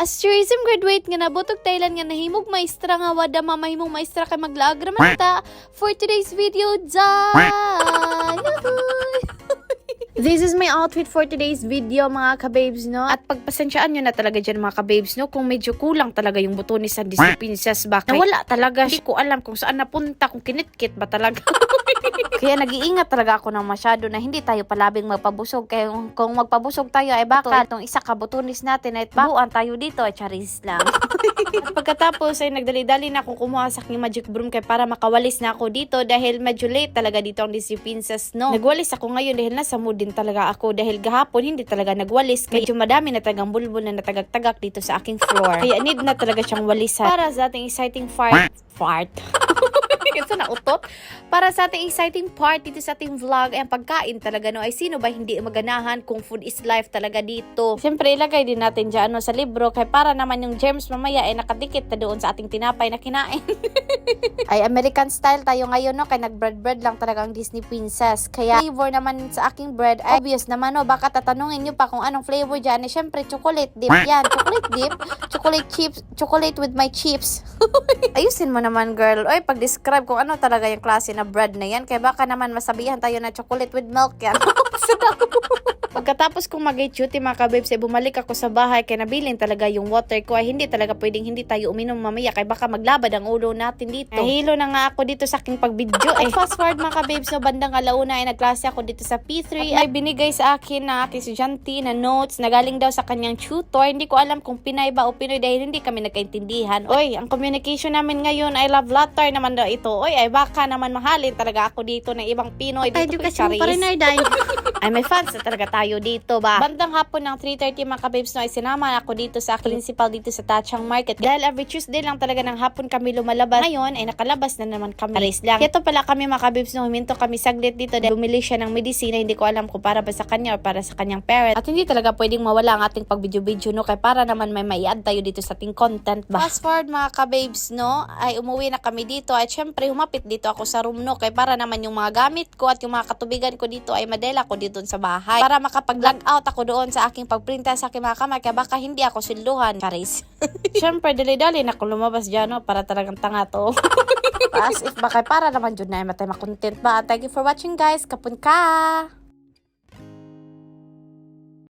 As tourism graduate nga nabutog Thailand nga nahimog maestra nga wada mamahimong maestra kay maglaag raman ta for today's video This is my outfit for today's video mga kababes, no? At pagpasensyaan nyo na talaga dyan mga kababes, no? Kung medyo kulang talaga yung butones sa Disney Princess ba? Nawala talaga. Hindi ko alam kung saan napunta, kung kinitkit ba talaga. Kaya nag-iingat talaga ako ng masyado na hindi tayo palabing magpabusog. Kaya kung magpabusog tayo ay baka itong isa ka butones natin ay bahuan tayo dito ay charis lang. At pagkatapos ay nagdali-dali na akong kumuha sa aking magic broom kaya para makawalis na ako dito dahil medyo late talaga dito ang Disney Princess, no? Nagwalis ako ngayon dahil nasa mood din talaga ako dahil gahapon hindi talaga nagwalis. Kaya medyo madami na talagang bulbul na natagak-tagak dito sa aking floor. Kaya need na talaga siyang walisan para sa ating exciting fart. Ito na utot. Para sa ating exciting part dito sa ating vlog ay ang pagkain talaga, no? Ay sino ba hindi maganahan kung food is life talaga dito? Siyempre ilagay din natin dyan, no, sa libro kaya para naman yung germs mamaya ay nakadikit na doon sa ating tinapay na kinain. Ay American style tayo ngayon, no? Kaya nag-bread lang talaga ang Disney Princess. Kaya flavor naman sa aking bread ay obvious naman, no? Baka tatanungin nyo pa kung anong flavor dyan. Siyempre chocolate dip yan. Chocolate dip, chocolate chips, chocolate with my chips. Ayusin mo naman, girl. Oy, pag-describe kung ano talaga yung klase na bread na yan. Kaya baka naman masabihan tayo na chocolate with milk yan. Pagkatapos kong mag-duty mga kababes, ay bumalik ako sa bahay kaya nabilin talaga yung water ko. Ay hindi talaga pwedeng hindi tayo uminom mamaya kaya baka maglabad ang ulo natin dito. Nahilo na nga ako dito sa aking pagbidyo. Ay fast forward mga kababes, no, bandang alauna ay nagklase ako dito sa P3. At ay binigay sa akin na aking estudyante na notes na galing daw sa kanyang tutor. Hindi ko alam kung Pinay ba o Pinoy dahil hindi kami nagkaintindihan. Oy, ang communication namin ngayon ay love letter naman daw ito. Oy, ay baka naman mahalin talaga ako dito ng ibang Pinoy. Dito ko charis. Ay may fans na talaga tayo dito ba? Bandang hapon ng 3:30 mga kababes, no, ay sinama ako dito sa principal dito sa Tachang Market. Dahil every Tuesday lang talaga ng hapon kami lumalabas. Ngayon ay nakalabas na naman kami. Alis lang. Ito pala kami mga kababes, no, huminto kami saglit dito dahil bumili siya ng medisina. Hindi ko alam kung para ba sa kanya o para sa kanyang parent. At hindi talaga pwedeng mawala ang ating pag-video-video, no, kaya para naman may maiad tayo dito sa ating content ba. Fast forward mga kababes, no, ay umuwi na kami dito at syempre humapit dito ako sa room, no, kaya para naman yung mga gamit ko at yung mga katubigan ko dito ay madela ko dito sa bahay. Para makapag-log out ako doon sa aking pagprinta sa aking mga kamay kaya baka hindi ako silduhan. Charis. Syempre, dali-dali na ako lumabas dyan, no, para talagang tanga to. As if baka para naman dyan na ay matay makontent ba. Thank you for watching guys. Kapun ka!